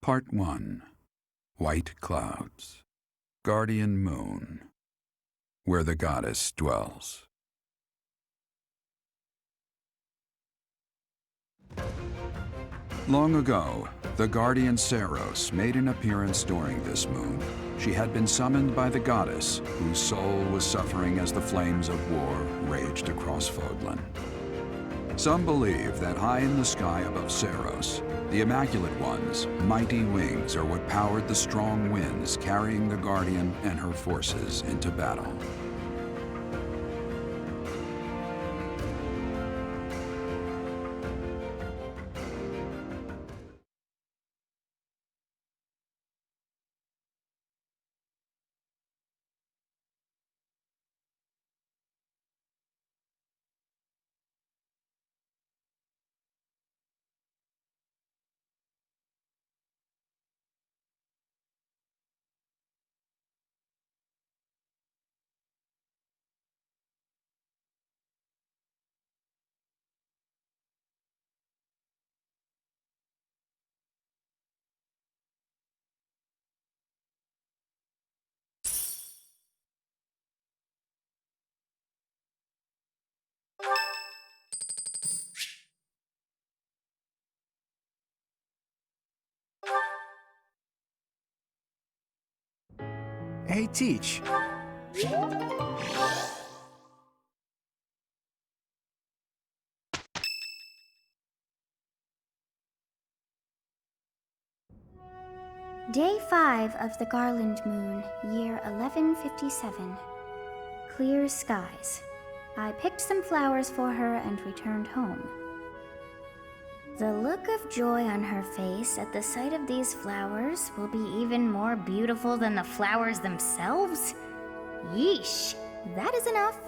Part 1. White Clouds. Guardian Moon. Where the goddess dwells. Long ago, the guardian Saros made an appearance during this moon. She had been summoned by the goddess, whose soul was suffering as the flames of war raged across Fodlan. Some believe that high in the sky above Saros, the Immaculate One's mighty wings are what powered the strong winds carrying the Guardian and her forces into battle. Hey, Teach. Day 5 of the Garland Moon, year 1157. Clear skies. I picked some flowers for her and returned home. The look of joy on her face at the sight of these flowers will be even more beautiful than the flowers themselves? Yeesh, that is enough.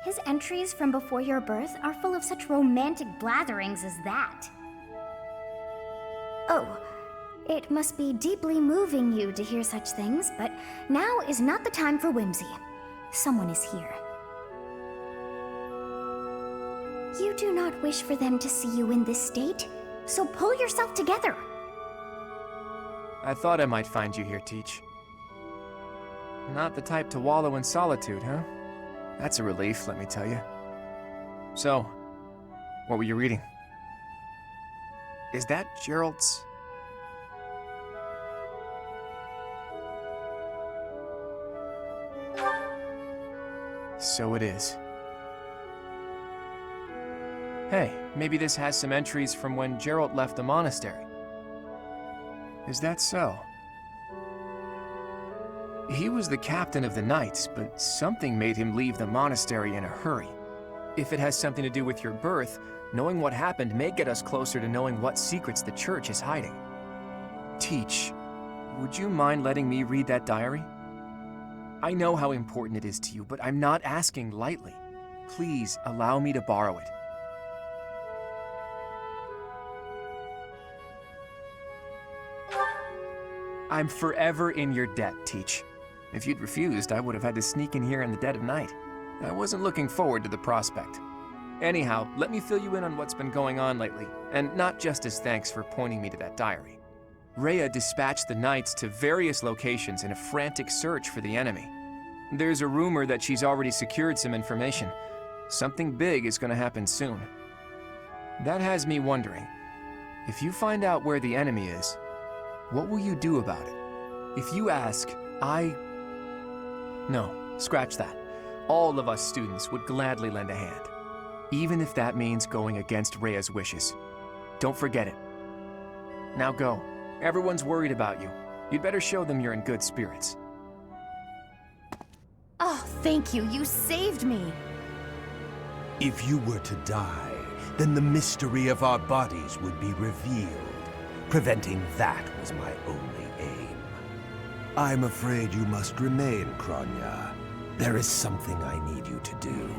His entries from before your birth are full of such romantic blatherings as that. Oh, it must be deeply moving you to hear such things, but now is not the time for whimsy. Someone is here. You do not wish for them to see you in this state, so pull yourself together. I thought I might find you here, Teach. Not the type to wallow in solitude, huh? That's a relief, let me tell you. So, what were you reading? Is that Jeralt's? So it is. Hey, maybe this has some entries from when Jeralt left the monastery. Is that so? He was the captain of the knights, but something made him leave the monastery in a hurry. If it has something to do with your birth, knowing what happened may get us closer to knowing what secrets the church is hiding. Teach, would you mind letting me read that diary? I know how important it is to you, but I'm not asking lightly. Please allow me to borrow it. I'm forever in your debt, Teach. If you'd refused, I would have had to sneak in here in the dead of night. I wasn't looking forward to the prospect. Anyhow, let me fill you in on what's been going on lately, and not just as thanks for pointing me to that diary. Rhea dispatched the knights to various locations in a frantic search for the enemy. There's a rumor that she's already secured some information. Something big is going to happen soon. That has me wondering, if you find out where the enemy is, what will you do about it? If you ask, No, scratch that. All of us students would gladly lend a hand, even if that means going against Rhea's wishes. Don't forget it. Now go. Everyone's worried about you. You'd better show them you're in good spirits. Oh, thank you. You saved me. If you were to die, then the mystery of our bodies would be revealed. Preventing that was my only aim. I'm afraid you must remain, Kronya. There is something I need you to do.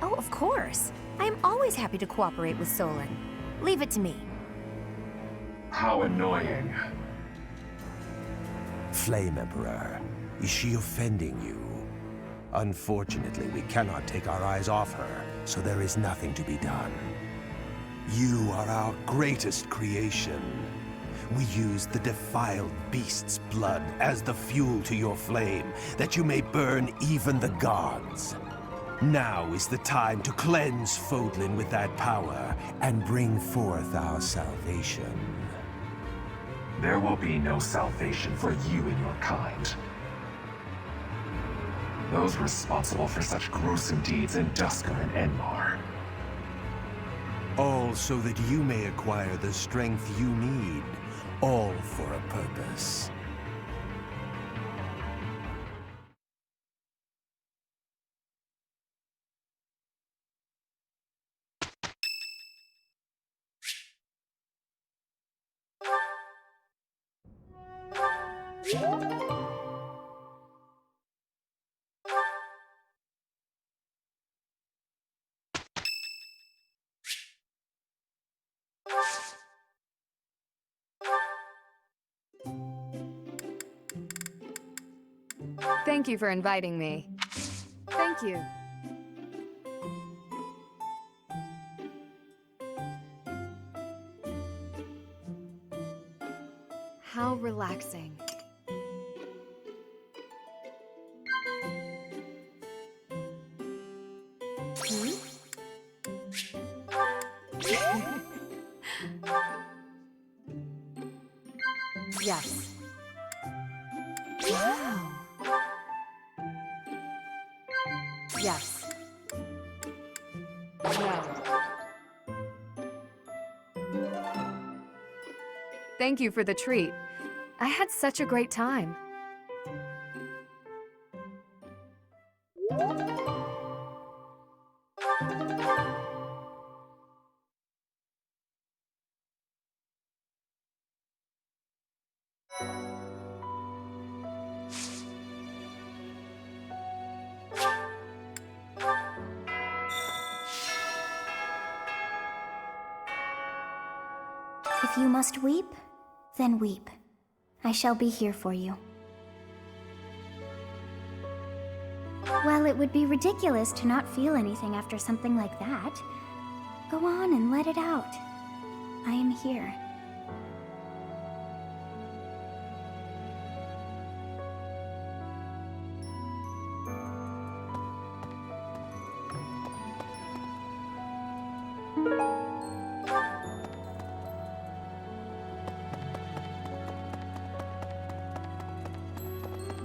Oh, of course. I am always happy to cooperate with Solon. Leave it to me. How annoying. Flame Emperor, is she offending you? Unfortunately, we cannot take our eyes off her, so there is nothing to be done. You are our greatest creation. We use the defiled beast's blood as the fuel to your flame, that you may burn even the gods. Now is the time to cleanse Fodlan with that power and bring forth our salvation. There will be no salvation for you and your kind. Those responsible for such gruesome deeds in Dusker and Enmar. All so that you may acquire the strength you need, all for a purpose. Thank you for inviting me. Thank you. How relaxing. Yes. Wow. Yes. No. Thank you for the treat. I had such a great time. If you must weep, then weep. I shall be here for you. Well, it would be ridiculous to not feel anything after something like that. Go on and let it out. I am here.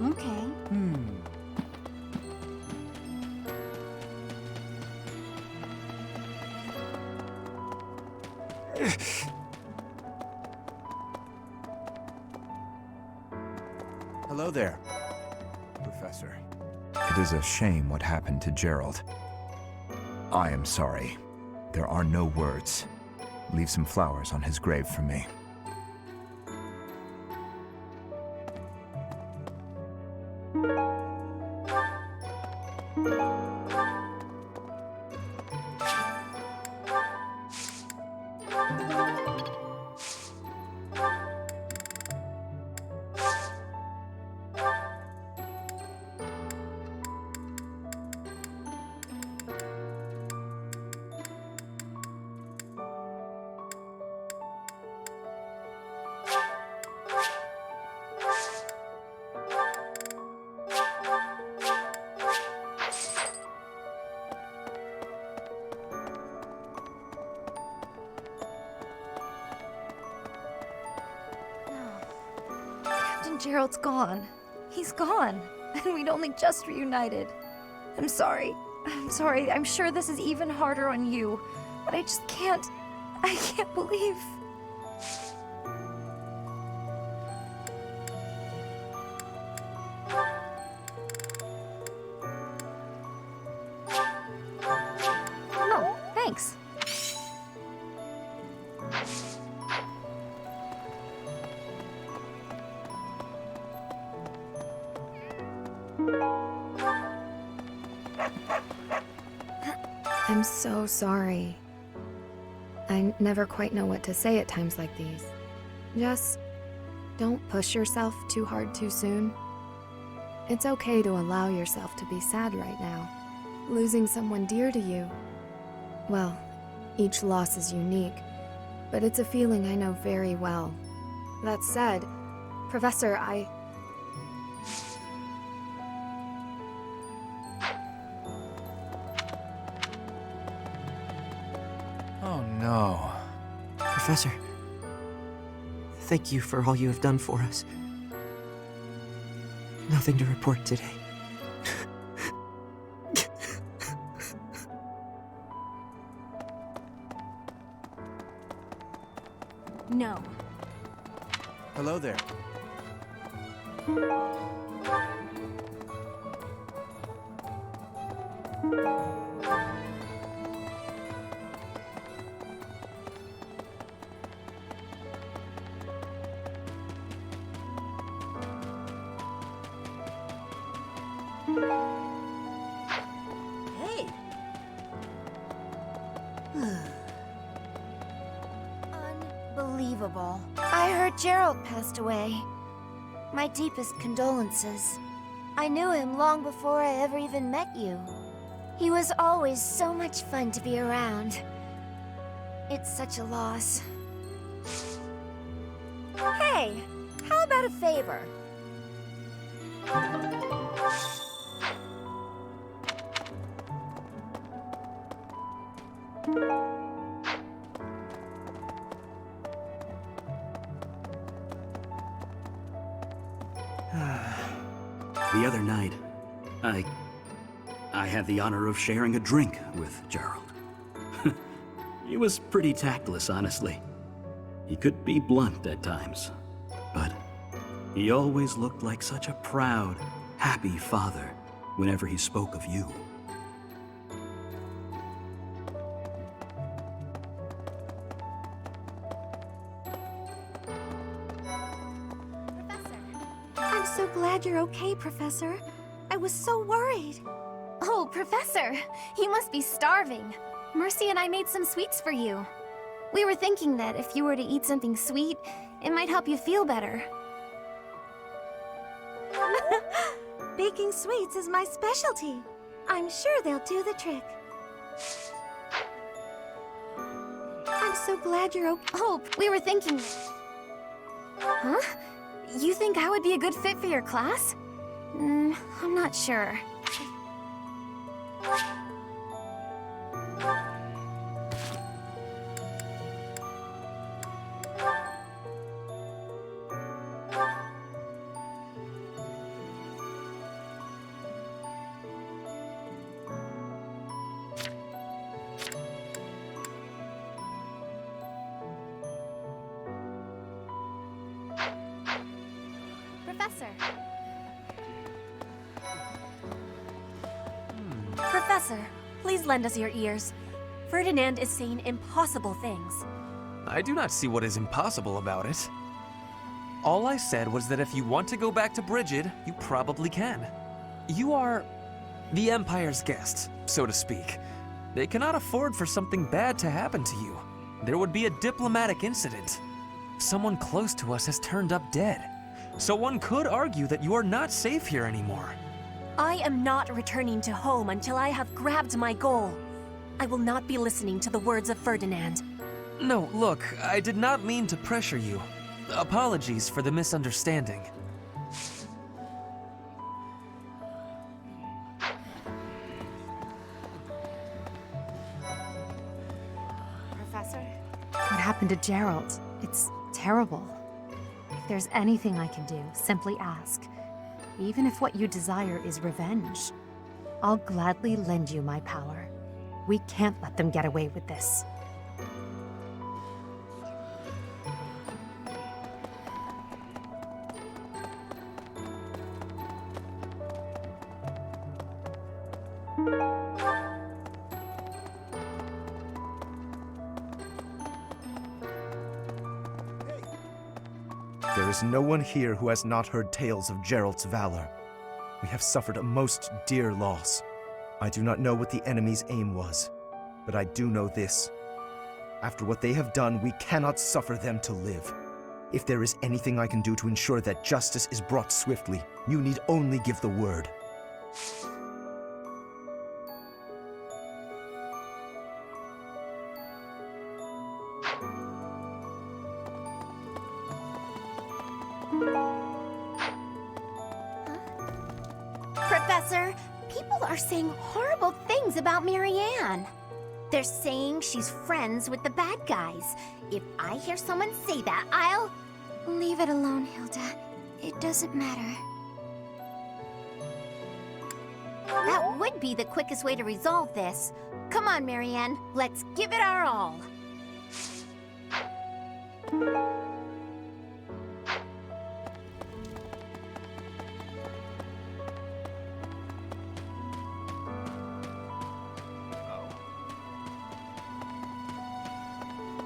Okay. Hello there, Professor. It is a shame what happened to Jeralt. I am sorry. There are no words. Leave some flowers on his grave for me. Jeralt's gone. He's gone. And we'd only just reunited. I'm sorry. I'm sorry. I'm sure this is even harder on you. But I just can't. I can't believe. No, thanks. I'm so sorry. I never quite know what to say at times like these. Just don't push yourself too hard too soon. It's okay to allow yourself to be sad right now. Losing someone dear to you, well, Each loss is unique, but it's a feeling I know very well. That said, Professor, Oh no. Professor, thank you for all you have done for us. Nothing to report today. No. Hello there. Hey. Unbelievable. I heard Jeralt passed away. My deepest condolences. I knew him long before I ever even met you. He was always so much fun to be around. It's such a loss. Hey, how about a favor? The other night, I had the honor of sharing a drink with Jeralt. He was pretty tactless, honestly. He could be blunt at times, but he always looked like such a proud, happy father whenever he spoke of you. I'm so glad you're okay, Professor. I was so worried. Oh, Professor, you must be starving. Mercy and I made some sweets for you. We were thinking that if you were to eat something sweet, it might help you feel better. Baking sweets is my specialty. I'm sure they'll do the trick. I'm so glad you're okay. Oh, we were thinking... Huh? You think I would be a good fit for your class? I'm not sure. Professor. Professor, please lend us your ears. Ferdinand is saying impossible things. I do not see what is impossible about it. All I said was that if you want to go back to Brigid, you probably can. You are the Empire's guest, so to speak. They cannot afford for something bad to happen to you. There would be a diplomatic incident. Someone close to us has turned up dead. So one could argue that you are not safe here anymore. I am not returning to home until I have grabbed my goal. I will not be listening to the words of Ferdinand. No, look, I did not mean to pressure you. Apologies for the misunderstanding. Professor? What happened to Jeralt? It's terrible. If there's anything I can do, simply ask. Even if what you desire is revenge, I'll gladly lend you my power. We can't let them get away with this. There is no one here who has not heard tales of Jeralt's valor. We have suffered a most dear loss. I do not know what the enemy's aim was, but I do know this. After what they have done, we cannot suffer them to live. If there is anything I can do to ensure that justice is brought swiftly, you need only give the word. Professor. People are saying horrible things about Marianne. They're saying she's friends with the bad guys. If I hear someone say that, I'll... Leave it alone, Hilda. It doesn't matter. That would be the quickest way to resolve this. Come on, Marianne. Let's give it our all.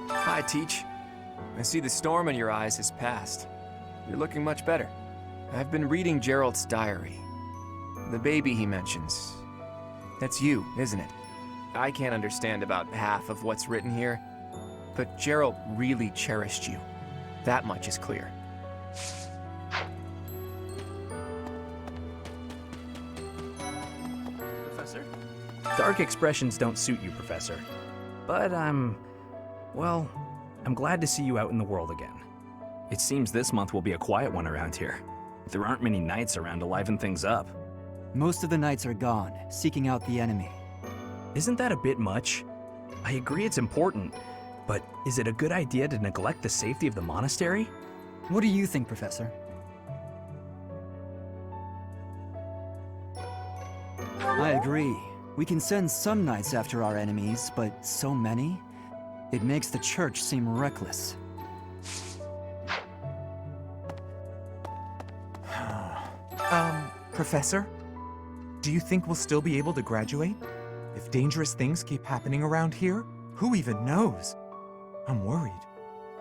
Hi, Teach. I see the storm in your eyes has passed. You're looking much better. I've been reading Jeralt's diary. The baby he mentions. That's you, isn't it? I can't understand about half of what's written here, but Jeralt really cherished you. That much is clear. Professor? Dark expressions don't suit you, Professor. But well, I'm glad to see you out in the world again. It seems this month will be a quiet one around here. There aren't many knights around to liven things up. Most of the knights are gone, seeking out the enemy. Isn't that a bit much? I agree it's important, but is it a good idea to neglect the safety of the monastery? What do you think, Professor? I agree. We can send some knights after our enemies, but so many? It makes the church seem reckless. Professor? Do you think we'll still be able to graduate? If dangerous things keep happening around here, who even knows? I'm worried.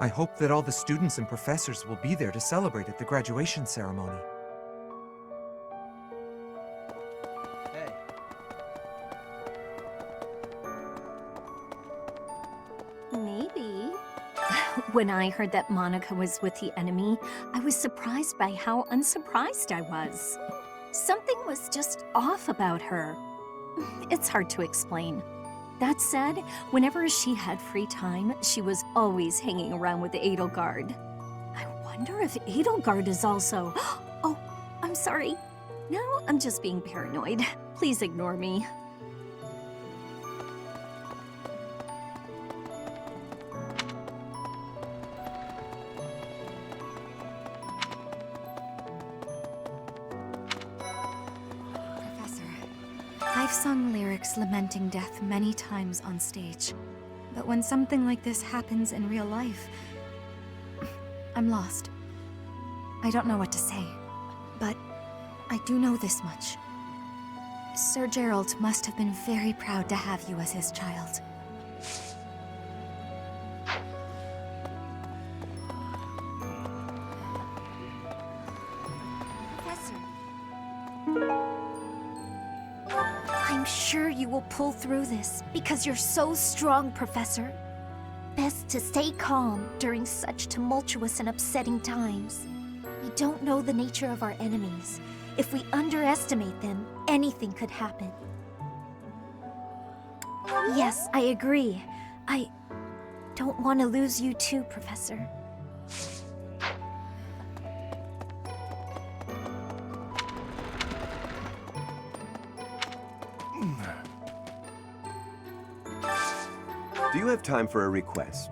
I hope that all the students and professors will be there to celebrate at the graduation ceremony. Maybe. When I heard that Monica was with the enemy, I was surprised by how unsurprised I was. Something was just off about her. It's hard to explain. That said, whenever she had free time, she was always hanging around with Edelgard. I wonder if Edelgard is also... Oh, I'm sorry. No, I'm just being paranoid. Please ignore me. I've sung lyrics lamenting death many times on stage. But when something like this happens in real life, I'm lost. I don't know what to say. But I do know this much. Sir Jeralt must have been very proud to have you as his child. I'm sure you will pull through this, because you're so strong, Professor. Best to stay calm during such tumultuous and upsetting times. We don't know the nature of our enemies. If we underestimate them, anything could happen. Yes, I agree. I don't want to lose you too, Professor. Do you have time for a request?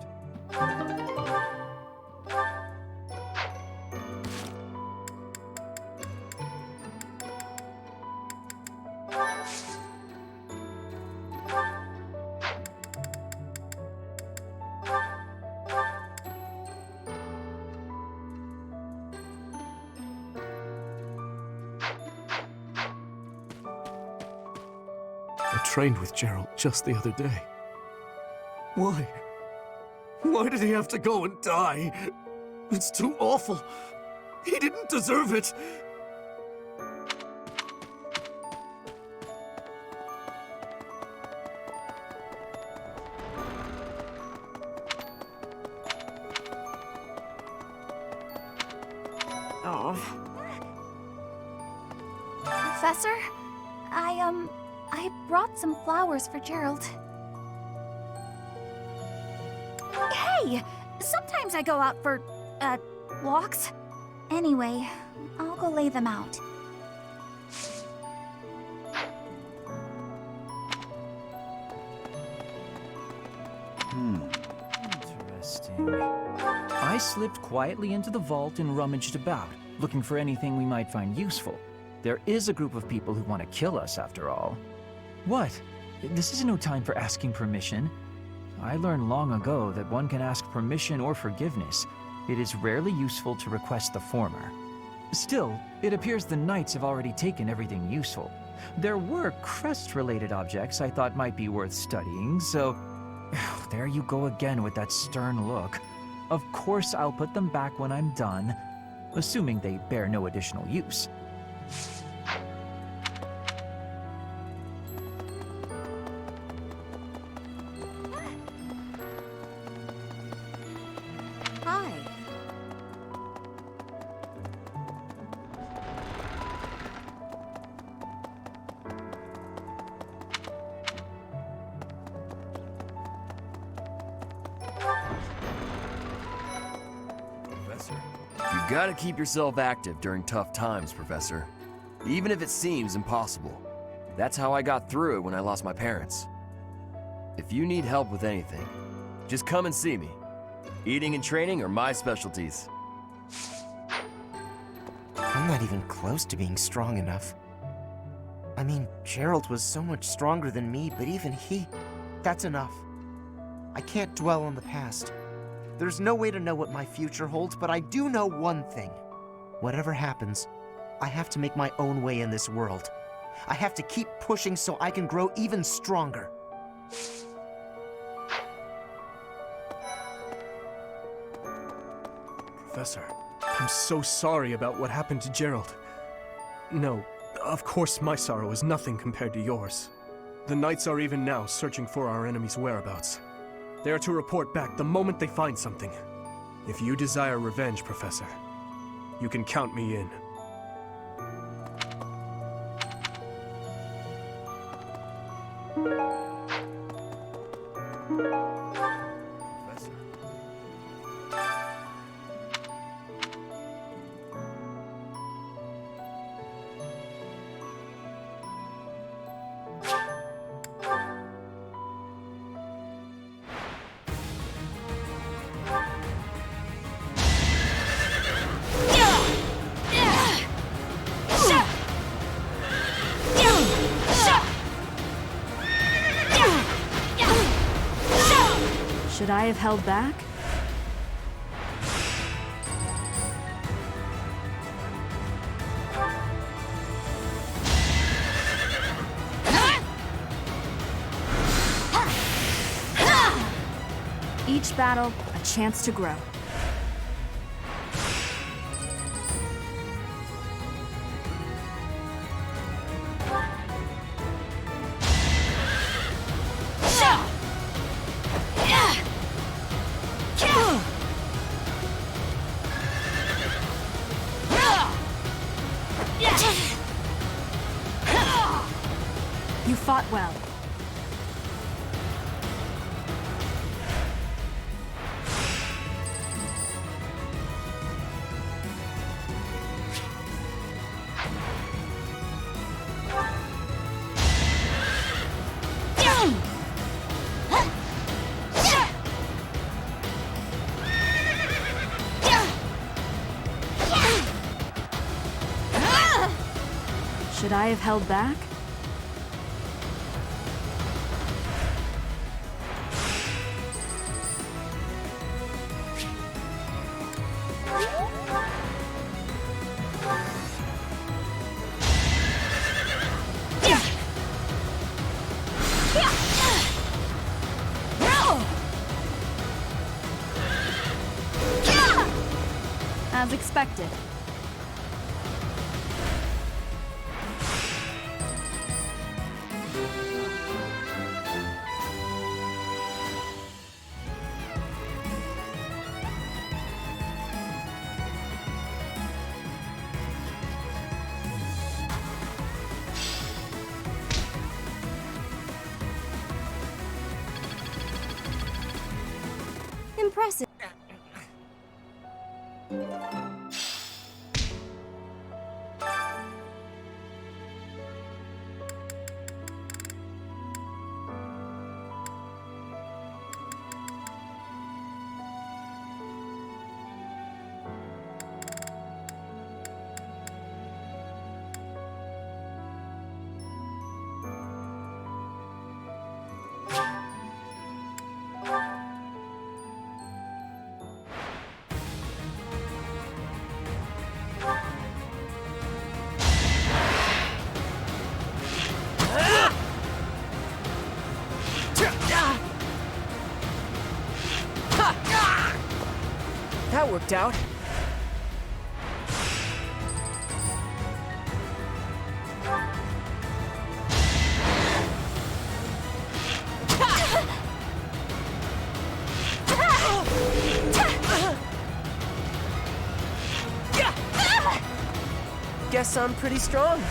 I trained with Jeralt just the other day. Why? Why did he have to go and die? It's too awful. He didn't deserve it. Oh. Professor, I brought some flowers for Jeralt. Hey! Sometimes I go out for, walks. Anyway, I'll go lay them out. Interesting. I slipped quietly into the vault and rummaged about, looking for anything we might find useful. There is a group of people who want to kill us, after all. What? This is no time for asking permission. I learned long ago that one can ask permission or forgiveness. It is rarely useful to request the former. Still, it appears the knights have already taken everything useful. There were crest-related objects I thought might be worth studying, so... There you go again with that stern look. Of course I'll put them back when I'm done, assuming they bear no additional use. Hi. Professor, you gotta keep yourself active during tough times, Professor. Even if it seems impossible. That's how I got through it when I lost my parents. If you need help with anything, just come and see me. Eating and training are my specialties. I'm not even close to being strong enough. I mean, Jeralt was so much stronger than me, but even that's enough. I can't dwell on the past. There's no way to know what my future holds, but I do know one thing. Whatever happens, I have to make my own way in this world. I have to keep pushing so I can grow even stronger. Professor, I'm so sorry about what happened to Jeralt. No, of course my sorrow is nothing compared to yours. The Knights are even now searching for our enemy's whereabouts. They are to report back the moment they find something. If you desire revenge, Professor, you can count me in. Should I have held back? Each battle, a chance to grow. You fought well. Should I have held back? As expected. Impressive. That worked out. Guess I'm pretty strong.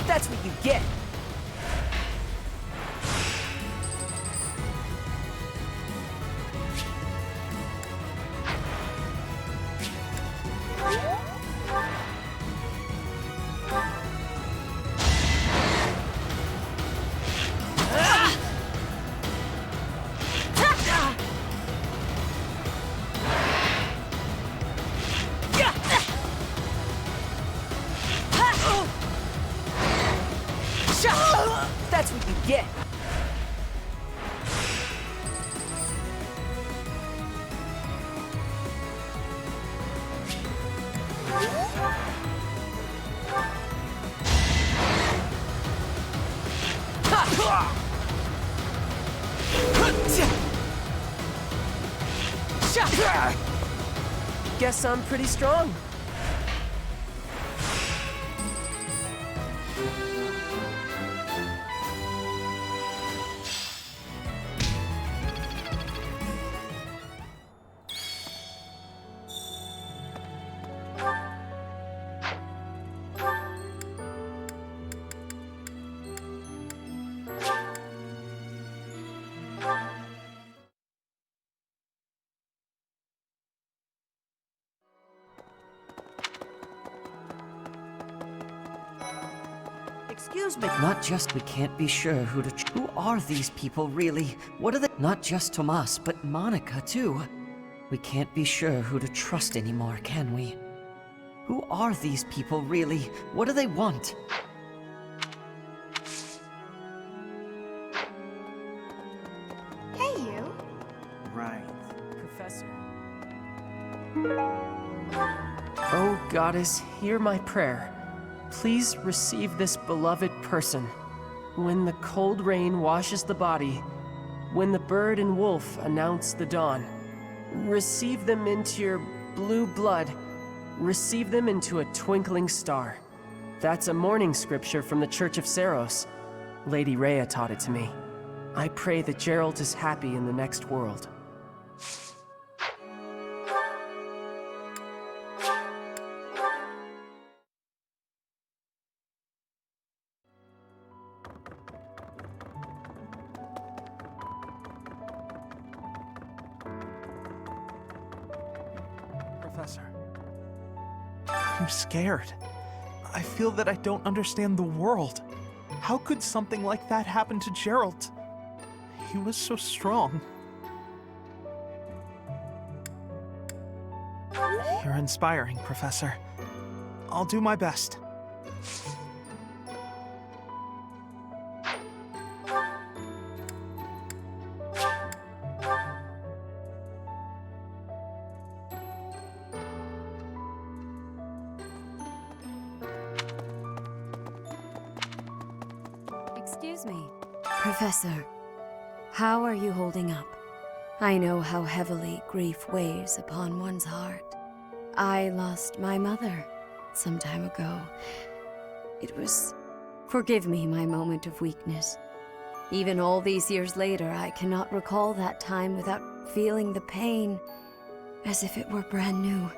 That's what you get. That's what you get. Guess I'm pretty strong. Excuse me. Not just we can't be sure who to who are these people really? What are they? Not just Tomas, but Monica too. We can't be sure who to trust anymore, can we? Who are these people really? What do they want? Hey, you. Right. Professor. Oh, Goddess, hear my prayer. Please receive this beloved person. When the cold rain washes the body, when the bird and wolf announce the dawn, receive them into your blue blood. Receive them into a twinkling star. That's a morning scripture from the Church of Saros. Lady Rhea taught it to me. I pray that Jeralt is happy in the next world. Professor. I'm scared. I feel that I don't understand the world. How could something like that happen to Jeralt? He was so strong. You're inspiring, Professor. I'll do my best. Excuse me. Professor, how are you holding up? I know how heavily grief weighs upon one's heart. I lost my mother some time ago. It was... Forgive me my moment of weakness. Even all these years later, I cannot recall that time without feeling the pain, as if it were brand new.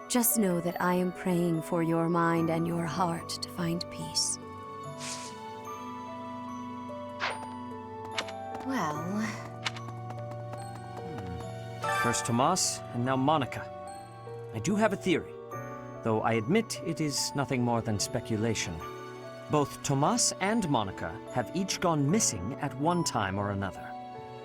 Just know that I am praying for your mind and your heart to find peace. Well... First Tomas, and now Monica. I do have a theory, though I admit it is nothing more than speculation. Both Tomas and Monica have each gone missing at one time or another.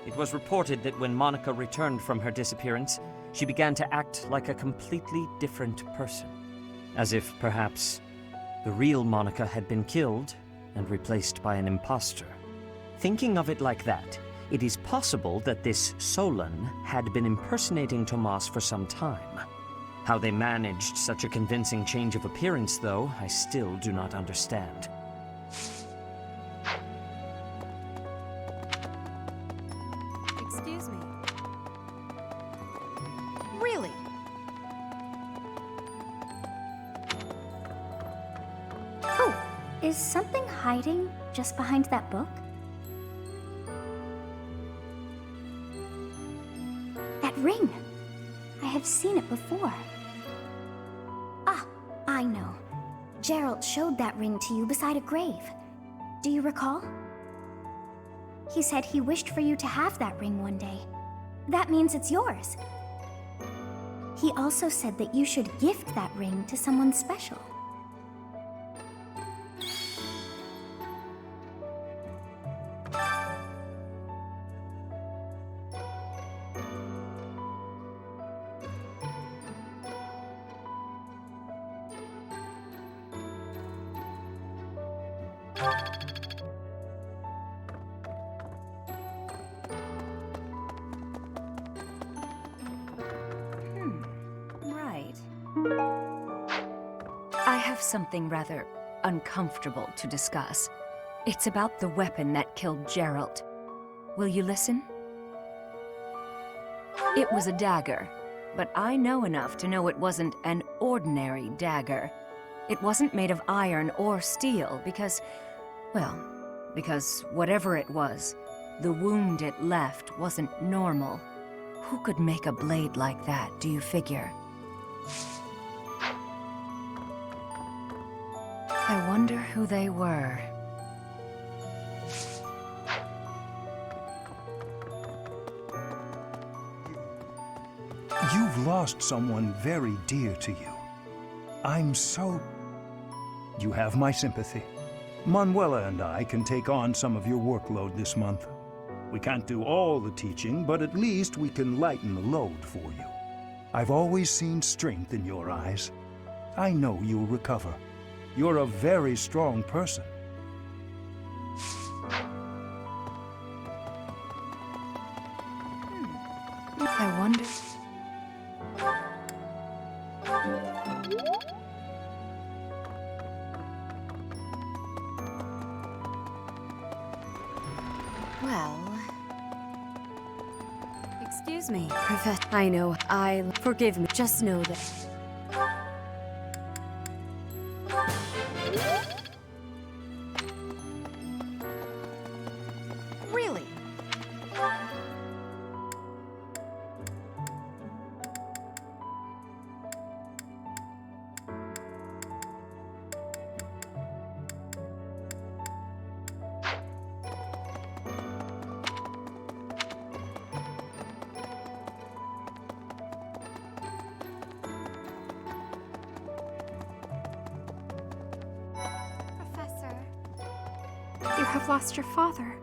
It was reported that when Monica returned from her disappearance, she began to act like a completely different person. As if, perhaps, the real Monica had been killed and replaced by an imposter. Thinking of it like that, It is possible that this Solon had been impersonating Tomas for some time. How they managed such a convincing change of appearance, though, I still do not understand. Excuse me. Really? Oh, is something hiding just behind that book? That ring! I have seen it before. Ah, I know. Jeralt showed that ring to you beside a grave. Do you recall? He said he wished for you to have that ring one day. That means it's yours. He also said that you should gift that ring to someone special. I have something rather uncomfortable to discuss. It's about the weapon that killed Jeralt. Will you listen? It was a dagger, but I know enough to know it wasn't an ordinary dagger. It wasn't made of iron or steel because, well, because whatever it was, the wound it left wasn't normal. Who could make a blade like that, do you figure? I wonder who they were. You've lost someone very dear to you. I'm so... You have my sympathy. Manuela and I can take on some of your workload this month. We can't do all the teaching, but at least we can lighten the load for you. I've always seen strength in your eyes. I know you'll recover. You're a very strong person. I wonder... Well... Excuse me, Professor. I know, forgive me. Just know that... Really? You have lost your father.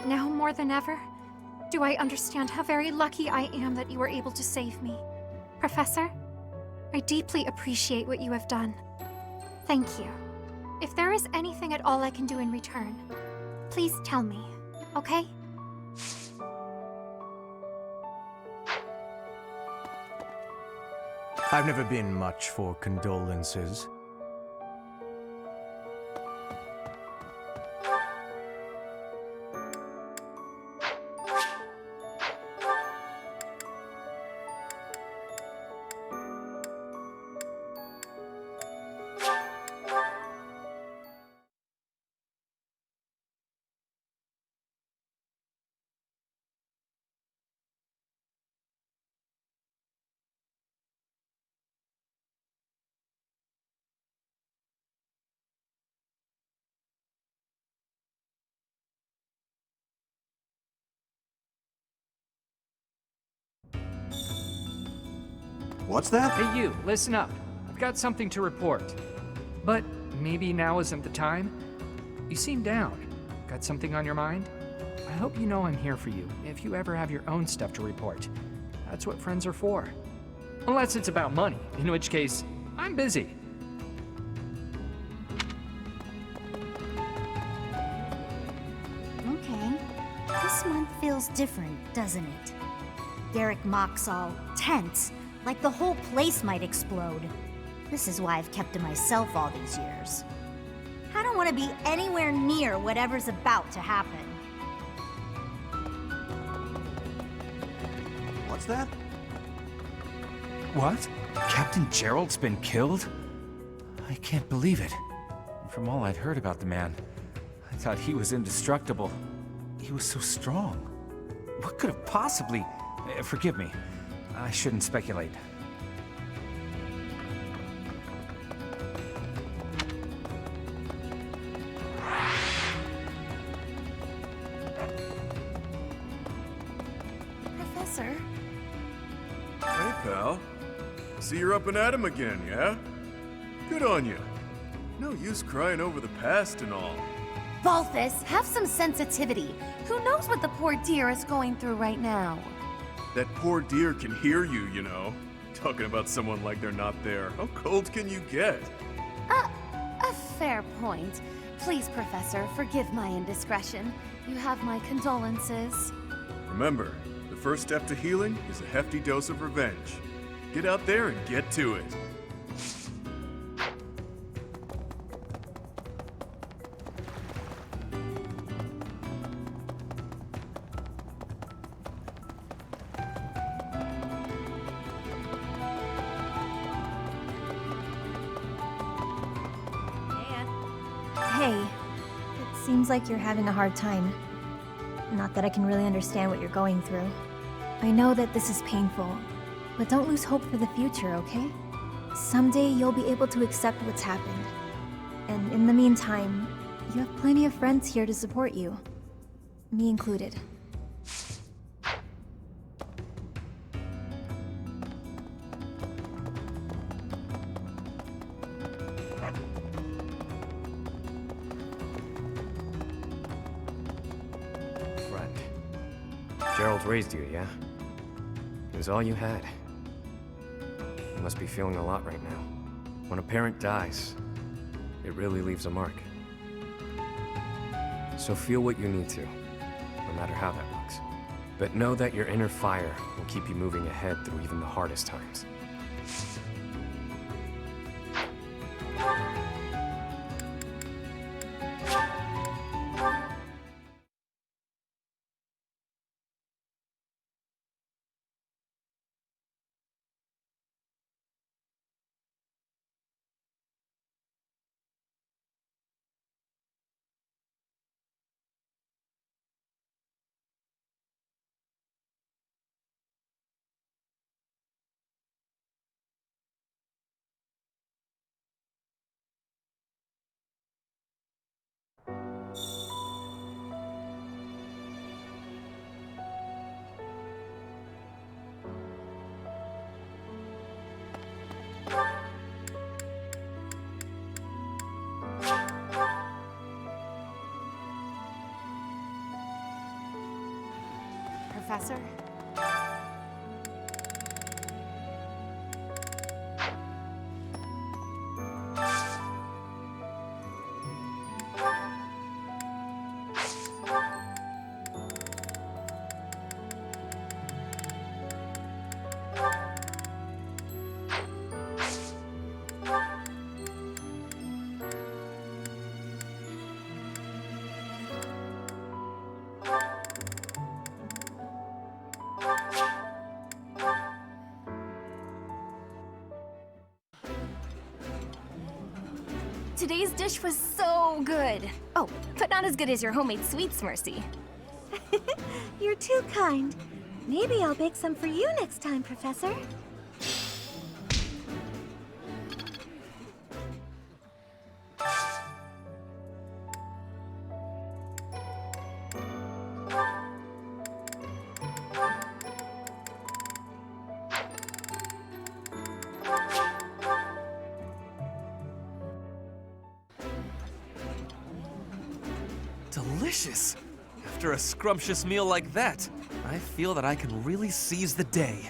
Now more than ever, do I understand how very lucky I am that you were able to save me. Professor, I deeply appreciate what you have done. Thank you. If there is anything at all I can do in return, please tell me, okay? I've never been much for condolences. What's that? Hey you, listen up. I've got something to report. But maybe now isn't the time? You seem down. Got something on your mind? I hope you know I'm here for you if you ever have your own stuff to report. That's what friends are for. Unless it's about money, in which case, I'm busy. Okay. This month feels different, doesn't it? Garrick Mock's all tense, like the whole place might explode. This is why I've kept to myself all these years. I don't want to be anywhere near whatever's about to happen. What's that? What? Captain Jeralt's been killed? I can't believe it. From all I'd heard about the man, I thought he was indestructible. He was so strong. What could have possibly... forgive me. I shouldn't speculate. Professor? Hey, pal. See you're up and at 'em again, yeah? Good on you. No use crying over the past and all. Balthus, have some sensitivity. Who knows what the poor dear is going through right now? That poor dear can hear you, you know. Talking about someone like they're not there. How cold can you get? A fair point. Please, Professor, forgive my indiscretion. You have my condolences. Remember, the first step to healing is a hefty dose of revenge. Get out there and get to it. Hey, it seems like you're having a hard time. Not that I can really understand what you're going through. I know that this is painful, but don't lose hope for the future, okay? Someday you'll be able to accept what's happened. And in the meantime, you have plenty of friends here to support you. Me included. Friend. Jeralt raised you, yeah? It was all you had. You must be feeling a lot right now. When a parent dies, it really leaves a mark. So feel what you need to, no matter how that looks. But know that your inner fire will keep you moving ahead through even the hardest times. Professor? Today's dish was so good. Oh, but not as good as your homemade sweets, Mercy. You're too kind. Maybe I'll bake some for you next time, Professor. Delicious! After a scrumptious meal like that, I feel that I can really seize the day.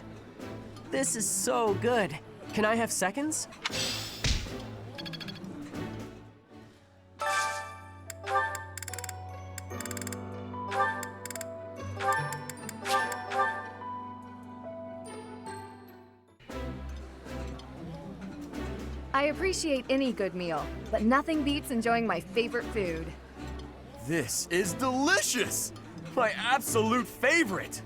This is so good. Can I have seconds? I appreciate any good meal, but nothing beats enjoying my favorite food. This is delicious! My absolute favorite!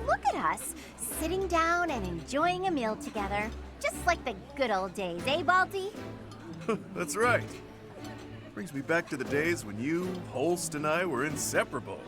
Look at us, sitting down and enjoying a meal together. Just like the good old days, eh, Balti? That's right. Brings me back to the days when you, Holst, and I were inseparable.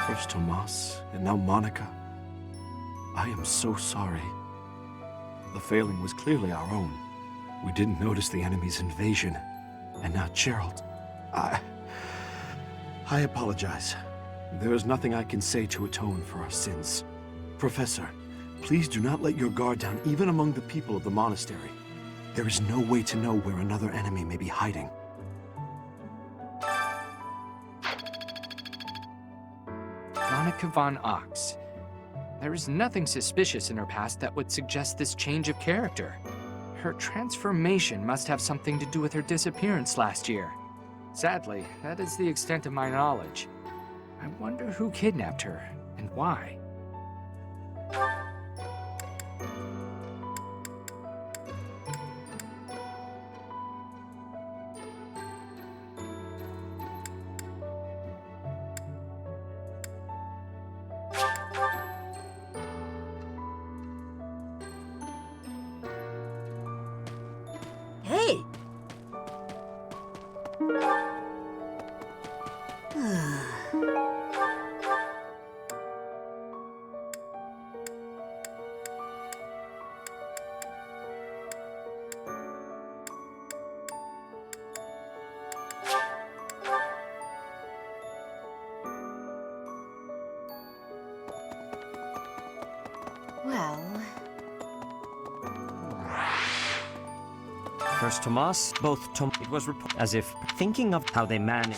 First Tomas, and now Monica. I am so sorry. The failing was clearly our own. We didn't notice the enemy's invasion. And now Jeralt. I apologize. There is nothing I can say to atone for our sins. Professor, please do not let your guard down even among the people of the monastery. There is no way to know where another enemy may be hiding. Monica von Ox. There is nothing suspicious in her past that would suggest this change of character. Her transformation must have something to do with her disappearance last year. Sadly, that is the extent of my knowledge. I wonder who kidnapped her, and why. Hey! Well... First Tomas, both Tom. It was reported as if thinking of how they managed.